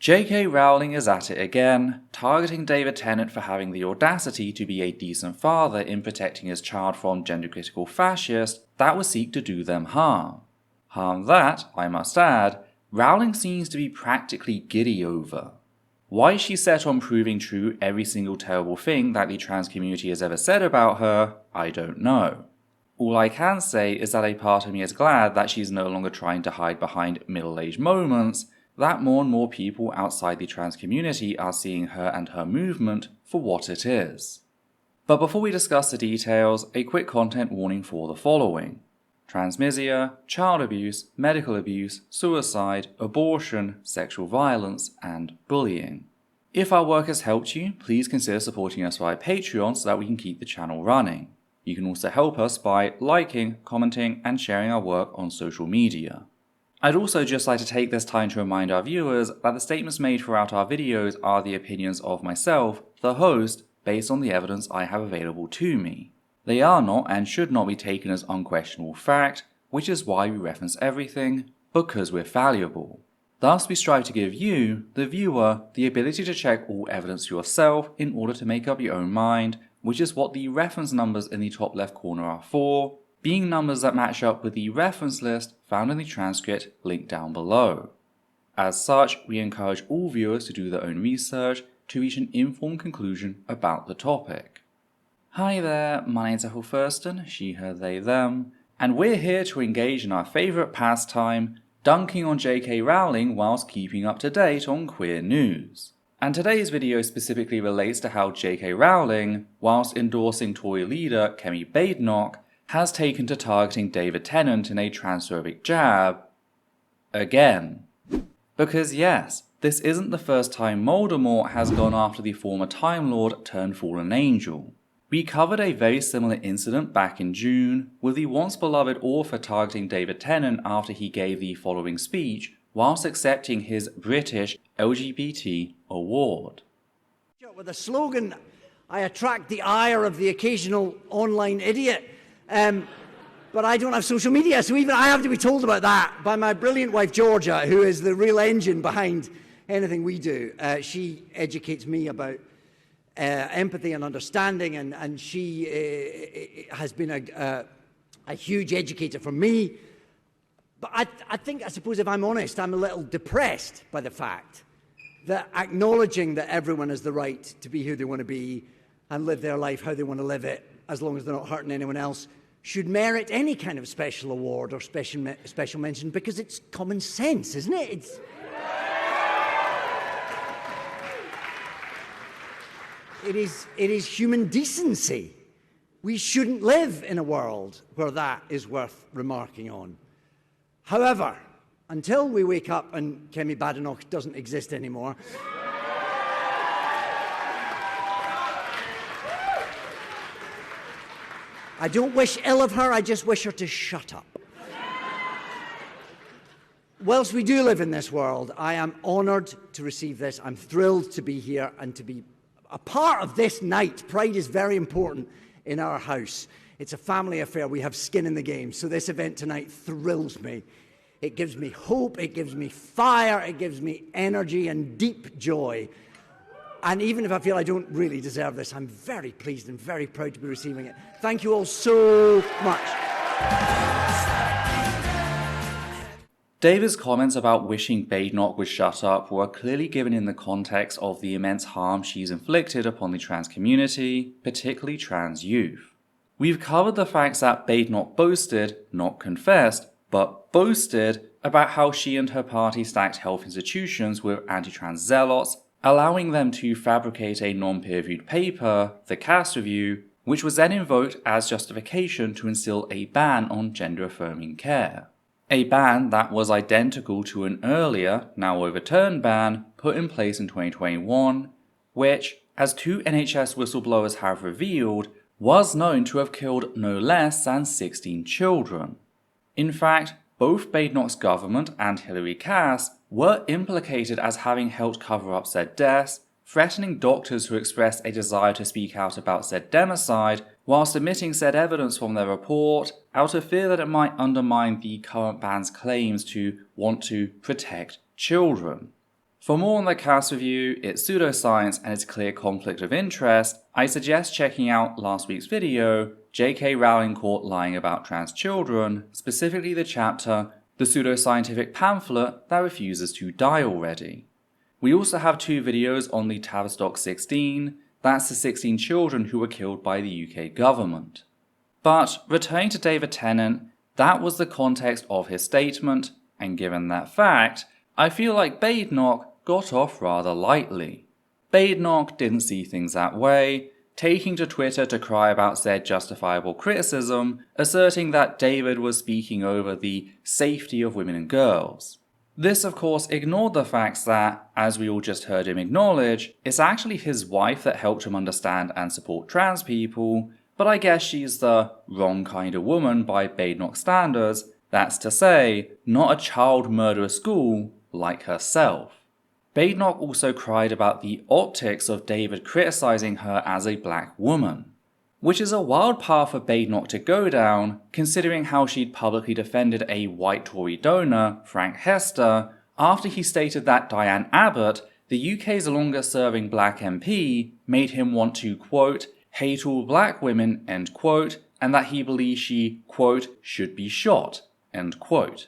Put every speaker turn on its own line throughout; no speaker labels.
J.K. Rowling is at it again, targeting David Tennant for having the audacity to be a decent father in protecting his child from gender-critical fascists that would seek to do them harm. Harm that, I must add, Rowling seems to be practically giddy over. Why she's set on proving true every single terrible thing that the trans community has ever said about her, I don't know. All I can say is that a part of me is glad that she's no longer trying to hide behind middle-aged moments, that more and more people outside the trans community are seeing her and her movement for what it is. But before we discuss the details, a quick content warning for the following: transmisia, child abuse, medical abuse, suicide, abortion, sexual violence, and bullying. If our work has helped you, please consider supporting us via Patreon so that we can keep the channel running. You can also help us by liking, commenting, and sharing our work on social media. I'd also just like to take this time to remind our viewers that the statements made throughout our videos are the opinions of myself, the host, based on the evidence I have available to me. They are not and should not be taken as unquestionable fact, which is why we reference everything, because we're fallible. Thus we strive to give you, the viewer, the ability to check all evidence for yourself in order to make up your own mind, which is what the reference numbers in the top left corner are for, being numbers that match up with the reference list found in the transcript linked down below. As such, we encourage all viewers to do their own research to reach an informed conclusion about the topic. Hi there, my name's Ethel Thurston, she, her, they, them, and we're here to engage in our favourite pastime, dunking on J.K. Rowling whilst keeping up to date on queer news. And today's video specifically relates to how J.K. Rowling, whilst endorsing Tory leader Kemi Badenoch, has taken to targeting David Tennant in a transphobic jab again. Because yes, this isn't the first time Voldemort has gone after the former Time Lord turned fallen angel. We covered a very similar incident back in June, with the once beloved author targeting David Tennant after he gave the following speech whilst accepting his British LGBT award.
With a slogan, I attract the ire of the occasional online idiot. But I don't have social media, so even I have to be told about that by my brilliant wife Georgia, who is the real engine behind anything we do. She educates me about empathy and understanding, and she has been a huge educator for me. But I suppose if I'm honest, I'm a little depressed by the fact that acknowledging that everyone has the right to be who they want to be and live their life how they want to live it, as long as they're not hurting anyone else, should merit any kind of special award or special mention, because it's common sense, isn't it? It is human decency. We shouldn't live in a world where that is worth remarking on. However, until we wake up and Kemi Badenoch doesn't exist anymore, I don't wish ill of her, I just wish her to shut up. Whilst we do live in this world, I am honoured to receive this. I'm thrilled to be here and to be a part of this night. Pride is very important in our house. It's a family affair. We have skin in the game. So this event tonight thrills me. It gives me hope, it gives me fire, it gives me energy and deep joy. And even if I feel I don't really deserve this, I'm very pleased and very proud to be receiving it. Thank you all so much.
David's comments about wishing Badenoch would shut up were clearly given in the context of the immense harm she's inflicted upon the trans community, particularly trans youth. We've covered the facts that Badenoch boasted, not confessed, but boasted about how she and her party stacked health institutions with anti-trans zealots, allowing them to fabricate a non-peer-reviewed paper, the Cass Review, which was then invoked as justification to instill a ban on gender-affirming care. A ban that was identical to an earlier, now overturned ban put in place in 2021, which, as two NHS whistleblowers have revealed, was known to have killed no less than 16 children. In fact, both Badenoch's government and Hilary Cass were implicated as having helped cover up said deaths, threatening doctors who expressed a desire to speak out about said democide while submitting said evidence from their report out of fear that it might undermine the current ban's claims to want to protect children. For more on the cast review, its pseudoscience, and its clear conflict of interest, I suggest checking out last week's video, J.K. Rowling Caught Lying About Trans Children, specifically the chapter, The Pseudoscientific Pamphlet That Refuses to Die Already. We also have 2 videos on the Tavistock 16, that's the 16 children who were killed by the UK government. But returning to David Tennant, that was the context of his statement, and given that fact, I feel like Badenoch got off rather lightly. Badenoch didn't see things that way, taking to Twitter to cry about said justifiable criticism, asserting that David was speaking over the safety of women and girls. This of course ignored the facts that, as we all just heard him acknowledge, it's actually his wife that helped him understand and support trans people, but I guess she's the wrong kind of woman by Badenoch standards, that's to say, not a child murderer school like herself. Badenoch also cried about the optics of David criticizing her as a black woman, which is a wild path for Badenoch to go down, considering how she'd publicly defended a white Tory donor, Frank Hester, after he stated that Diane Abbott, the UK's longest-serving black MP, made him want to, quote, hate all black women, end quote, and that he believes she, quote, should be shot, end quote.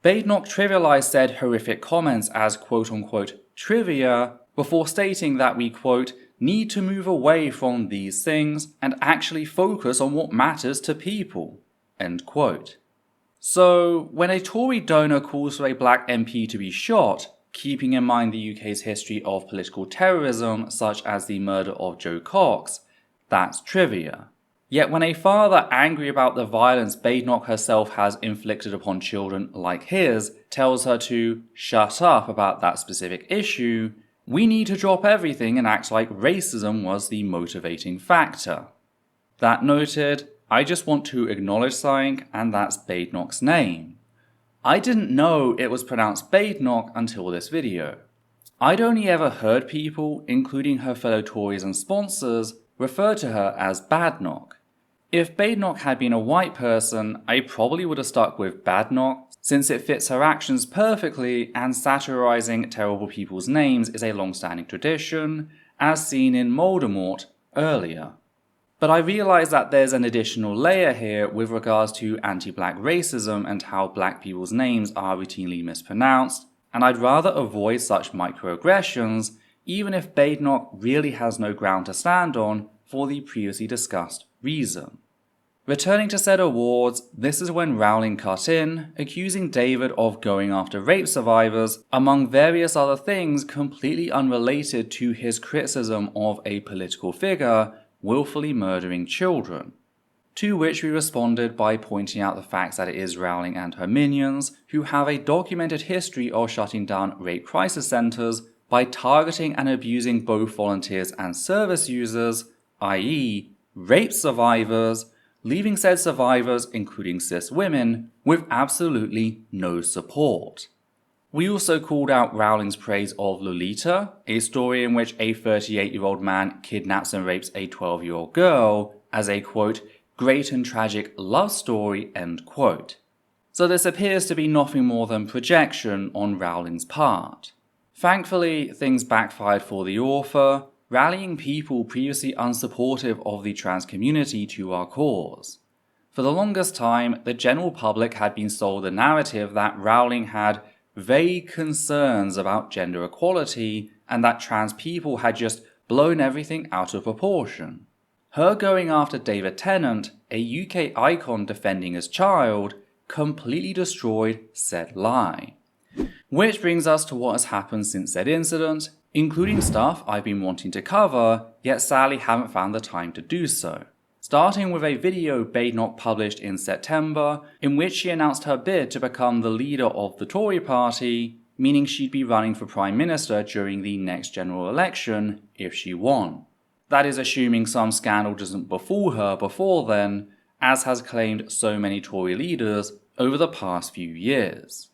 Badenoch trivialized said horrific comments as quote-unquote trivia before stating that we, quote, need to move away from these things and actually focus on what matters to people, end quote. So, when a Tory donor calls for a black MP to be shot, keeping in mind the UK's history of political terrorism such as the murder of Joe Cox, that's trivia. Yet when a father angry about the violence Badenoch herself has inflicted upon children like his tells her to shut up about that specific issue, we need to drop everything and act like racism was the motivating factor. That noted, I just want to acknowledge something, and that's Badenoch's name. I didn't know it was pronounced Badenoch until this video. I'd only ever heard people, including her fellow Tories and sponsors, refer to her as Badenoch. If Badenoch had been a white person, I probably would have stuck with Badenoch, since it fits her actions perfectly and satirizing terrible people's names is a long-standing tradition, as seen in Voldemort earlier. But I realise that there's an additional layer here with regards to anti-black racism and how black people's names are routinely mispronounced, and I'd rather avoid such microaggressions, even if Badenoch really has no ground to stand on for the previously discussed reason. Returning to said awards, this is when Rowling cut in, accusing David of going after rape survivors, among various other things completely unrelated to his criticism of a political figure willfully murdering children. To which we responded by pointing out the fact that it is Rowling and her minions who have a documented history of shutting down rape crisis centres by targeting and abusing both volunteers and service users, i.e., rape survivors, leaving said survivors, including cis women, with absolutely no support. We also called out Rowling's praise of Lolita, a story in which a 38-year-old man kidnaps and rapes a 12-year-old girl, as a quote, great and tragic love story, end quote. So this appears to be nothing more than projection on Rowling's part. Thankfully, things backfired for the author, rallying people previously unsupportive of the trans community to our cause. For the longest time, the general public had been sold the narrative that Rowling had vague concerns about gender equality and that trans people had just blown everything out of proportion. Her going after David Tennant, a UK icon defending his child, completely destroyed said lie. Which brings us to what has happened since said incident, including stuff I've been wanting to cover, yet sadly haven't found the time to do so. Starting with a video Badenoch published in September, in which she announced her bid to become the leader of the Tory party, meaning she'd be running for Prime Minister during the next general election if she won. That is assuming some scandal doesn't befall her before then, as has claimed so many Tory leaders over the past few years.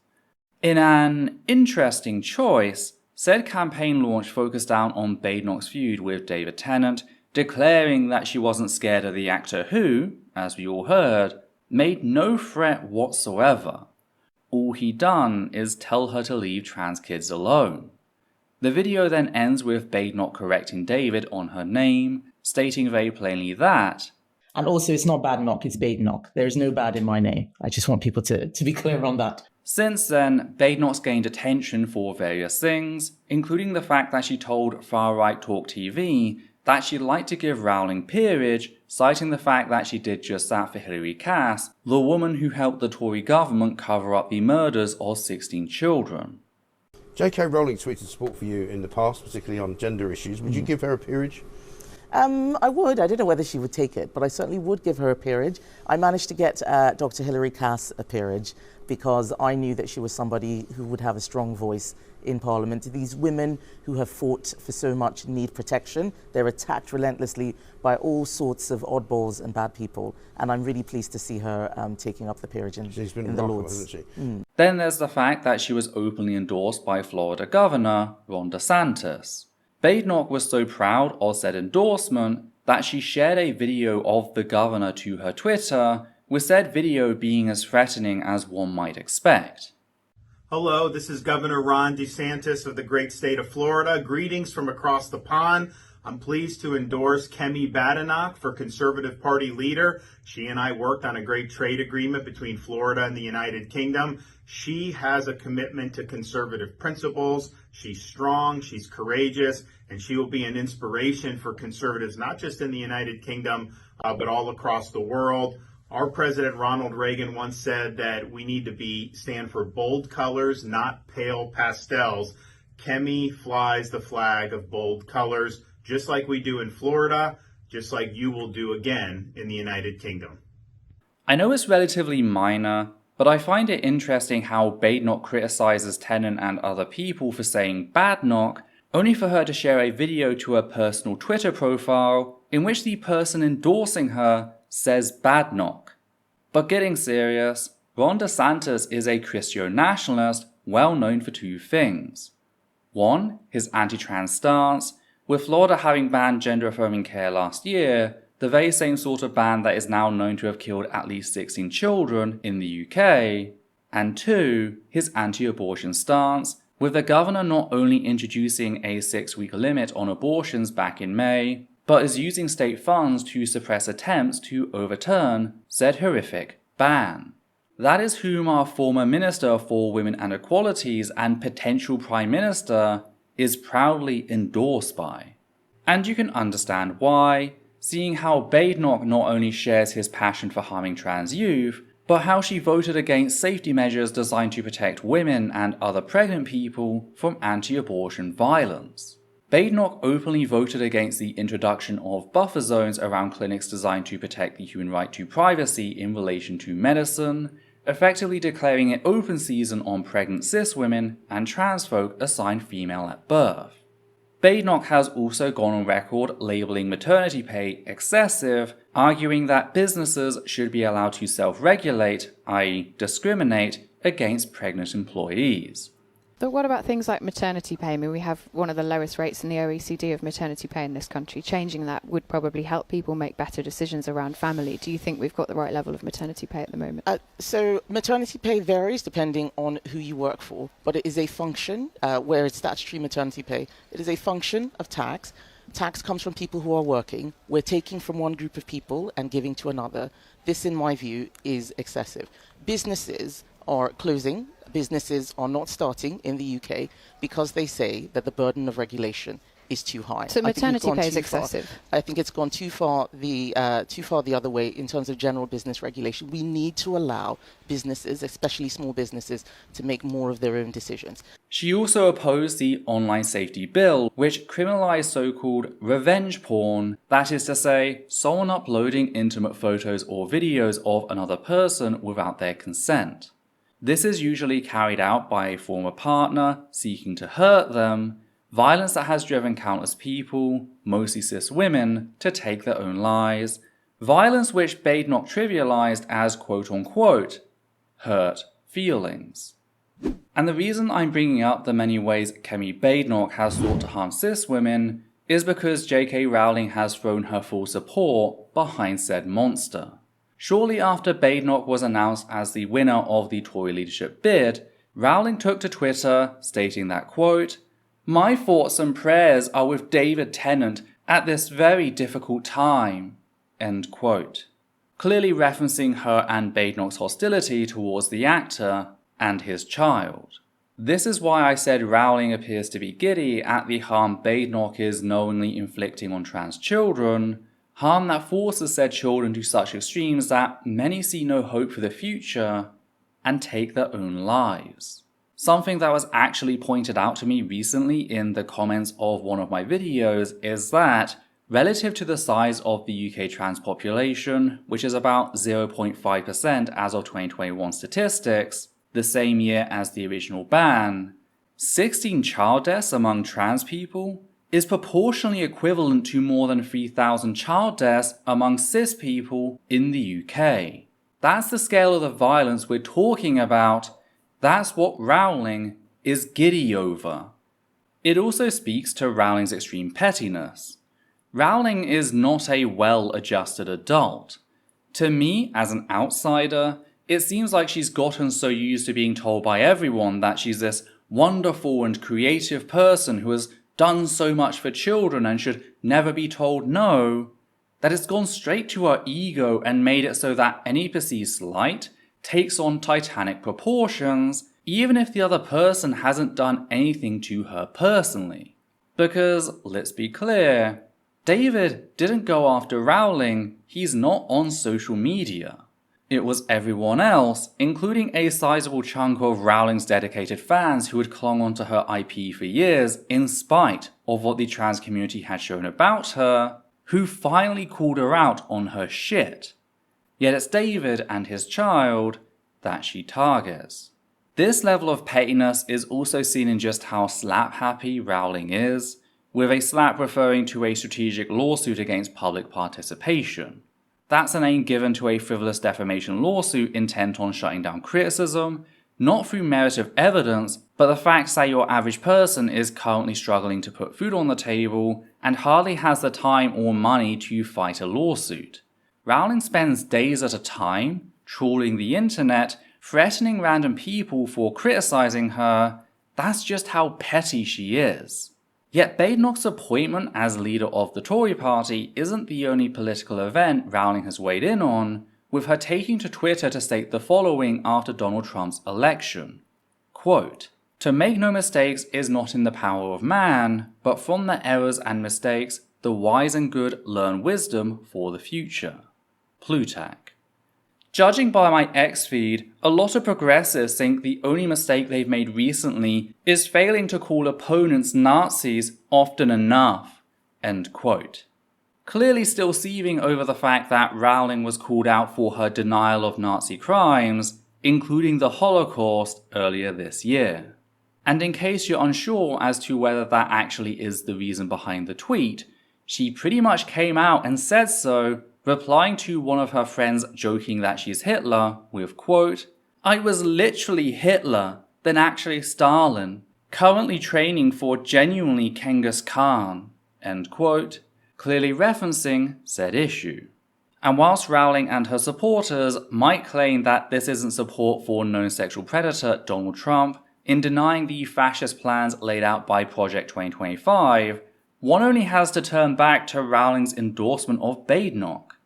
In an interesting choice, said campaign launch focused down on Badenoch's feud with David Tennant, declaring that she wasn't scared of the actor who, as we all heard, made no threat whatsoever. All he done is tell her to leave trans kids alone. The video then ends with Badenoch correcting David on her name, stating very plainly that,
and also it's not Badenoch, it's Badenoch. There is no bad in my name. I just want people to be clear on that.
Since then, Badenoch's gained attention for various things, including the fact that she told far-right Talk TV that she'd like to give Rowling peerage, citing the fact that she did just that for Hilary Cass, the woman who helped the Tory government cover up the murders of 16 children.
J.K. Rowling tweeted support for you in the past, particularly on gender issues. Would you give her a peerage?
I would. I don't know whether she would take it, but I certainly would give her a peerage. I managed to get Dr. Hilary Cass a peerage because I knew that she was somebody who would have a strong voice in Parliament. These women who have fought for so much need protection. They're attacked relentlessly by all sorts of oddballs and bad people, and I'm really pleased to see her taking up the peerage in the Lords.
Hasn't she?
Then there's the fact that she was openly endorsed by Florida Governor Ron DeSantis. Badenoch was so proud of said endorsement that she shared a video of the governor to her Twitter, with said video being as threatening as one might expect.
Hello, this is Governor Ron DeSantis of the great state of Florida. Greetings from across the pond. I'm pleased to endorse Kemi Badenoch for Conservative Party leader. She and I worked on a great trade agreement between Florida and the United Kingdom. She has a commitment to conservative principles. She's strong, she's courageous, and she will be an inspiration for conservatives, not just in the United Kingdom, but all across the world. Our President Ronald Reagan once said that we need to stand for bold colors, not pale pastels. Kemi flies the flag of bold colors, just like we do in Florida, just like you will do again in the United Kingdom.
I know it's relatively minor, but I find it interesting how Badenoch criticizes Tennant and other people for saying Badenoch, only for her to share a video to her personal Twitter profile in which the person endorsing her says Badenoch. But getting serious, Ron DeSantis is a Christian nationalist well known for two things. One, his anti-trans stance, with Florida having banned gender-affirming care last year, the very same sort of ban that is now known to have killed at least 16 children in the UK, and two, his anti-abortion stance, with the governor not only introducing a 6-week limit on abortions back in May, but is using state funds to suppress attempts to overturn said horrific ban. That is whom our former Minister for Women and Equalities and potential Prime Minister is proudly endorsed by. And you can understand why, seeing how Badenoch not only shares his passion for harming trans youth, but how she voted against safety measures designed to protect women and other pregnant people from anti-abortion violence. Badenoch openly voted against the introduction of buffer zones around clinics designed to protect the human right to privacy in relation to medicine, effectively declaring it open season on pregnant cis women and trans folk assigned female at birth. Badenoch has also gone on record labelling maternity pay excessive, arguing that businesses should be allowed to self-regulate, i.e. discriminate, against pregnant employees.
But what about things like maternity pay? I mean, we have one of the lowest rates in the OECD of maternity pay in this country. Changing that would probably help people make better decisions around family. Do you think we've got the right level of maternity pay at the moment?
So maternity pay varies depending on who you work for, but it is a function, where it's statutory maternity pay, it is a function of tax. Tax comes from people who are working. We're taking from one group of people and giving to another. This, in my view, is excessive. Businesses are closing. Businesses are not starting in the UK because they say that the burden of regulation is too high.
So maternity pay is excessive?
I think it's gone too far the other way in terms of general business regulation. We need to allow businesses, especially small businesses, to make more of their own decisions.
She also opposed the Online Safety Bill, which criminalised so-called revenge porn, that is to say, someone uploading intimate photos or videos of another person without their consent. This is usually carried out by a former partner seeking to hurt them, violence that has driven countless people, mostly cis women, to take their own lives, violence which Badenoch trivialised as quote-unquote hurt feelings. And the reason I'm bringing up the many ways Kemi Badenoch has sought to harm cis women is because J.K. Rowling has thrown her full support behind said monster. Shortly after Badenoch was announced as the winner of the Tory leadership bid, Rowling took to Twitter stating that, quote, My thoughts and prayers are with David Tennant at this very difficult time." End quote. Clearly referencing her and Badenoch's hostility towards the actor and his child. This is why I said Rowling appears to be giddy at the harm Badenoch is knowingly inflicting on trans children, harm that forces said children to such extremes that many see no hope for the future and take their own lives. Something that was actually pointed out to me recently in the comments of one of my videos is that, relative to the size of the UK trans population, which is about 0.5% as of 2021 statistics, the same year as the original ban, 16 child deaths among trans people is proportionally equivalent to more than 3,000 child deaths among cis people in the UK. That's the scale of the violence we're talking about. That's what Rowling is giddy over. It also speaks to Rowling's extreme pettiness. Rowling is not a well-adjusted adult. To me, as an outsider, it seems like she's gotten so used to being told by everyone that she's this wonderful and creative person who has done so much for children and should never be told no, that it's gone straight to her ego and made it so that any perceived slight takes on titanic proportions, even if the other person hasn't done anything to her personally. Because, let's be clear, David didn't go after Rowling, he's not on social media. It was everyone else, including a sizable chunk of Rowling's dedicated fans who had clung onto her IP for years in spite of what the trans community had shown about her, who finally called her out on her shit. Yet it's David and his child that she targets. This level of pettiness is also seen in just how slap-happy Rowling is, with a slap referring to a strategic lawsuit against public participation. That's a name given to a frivolous defamation lawsuit intent on shutting down criticism, not through merit of evidence, but the fact that your average person is currently struggling to put food on the table and hardly has the time or money to fight a lawsuit. Rowling spends days at a time trawling the internet, threatening random people for criticizing her. That's just how petty she is. Yet Badenoch's appointment as leader of the Tory party isn't the only political event Rowling has weighed in on, with her taking to Twitter to state the following after Donald Trump's election. Quote, "To make no mistakes is not in the power of man, but from their errors and mistakes, the wise and good learn wisdom for the future." Plutarch. Judging by my X feed, a lot of progressives think the only mistake they've made recently is failing to call opponents Nazis often enough. End quote. Clearly still seething over the fact that Rowling was called out for her denial of Nazi crimes, including the Holocaust, earlier this year. And in case you're unsure as to whether that actually is the reason behind the tweet, she pretty much came out and said so, replying to one of her friends joking that she's Hitler with, quote, "I was literally Hitler, then actually Stalin, currently training for genuinely Genghis Khan," end quote, clearly referencing said issue. And whilst Rowling and her supporters might claim that this isn't support for known sexual predator Donald Trump in denying the fascist plans laid out by Project 2025, one only has to turn back to Rowling's endorsement of Badenoch.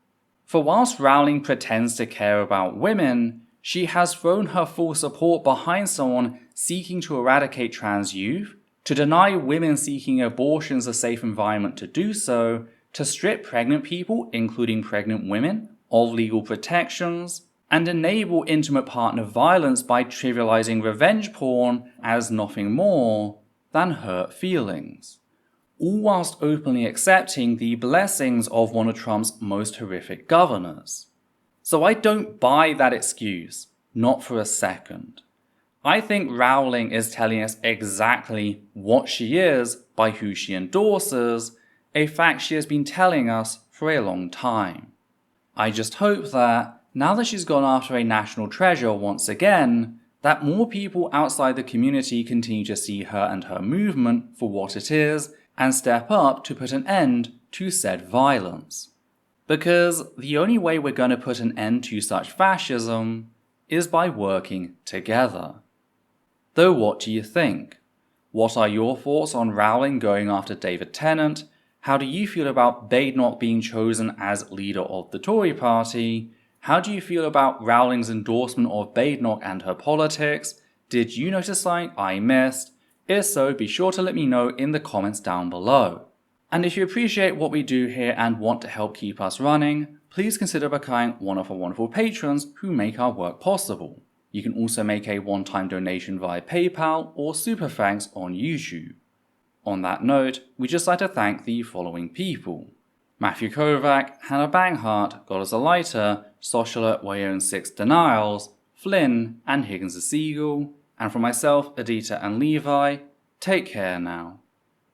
For whilst Rowling pretends to care about women, she has thrown her full support behind someone seeking to eradicate trans youth, to deny women seeking abortions a safe environment to do so, to strip pregnant people, including pregnant women, of legal protections, and enable intimate partner violence by trivialising revenge porn as nothing more than hurt feelings. All whilst openly accepting the blessings of one of Trump's most horrific governors. So I don't buy that excuse, not for a second. I think Rowling is telling us exactly what she is by who she endorses, a fact she has been telling us for a long time. I just hope that, now that she's gone after a national treasure once again, that more people outside the community continue to see her and her movement for what it is, and step up to put an end to said violence. Because the only way we're going to put an end to such fascism is by working together. Though what do you think? What are your thoughts on Rowling going after David Tennant? How do you feel about Badenoch being chosen as leader of the Tory party? How do you feel about Rowling's endorsement of Badenoch and her politics? Did you notice something I missed? If so, be sure to let me know in the comments down below. And if you appreciate what we do here and want to help keep us running, please consider becoming one of our wonderful patrons who make our work possible. You can also make a one-time donation via PayPal or Super Thanks on YouTube. On that note, we'd just like to thank the following people: Matthew Kovac, Hannah Banghart, God is a Lighter, Soshula Wayon 6 Denials, Flynn, and Higgins the Seagull. And for myself, Adita and Levi, take care now.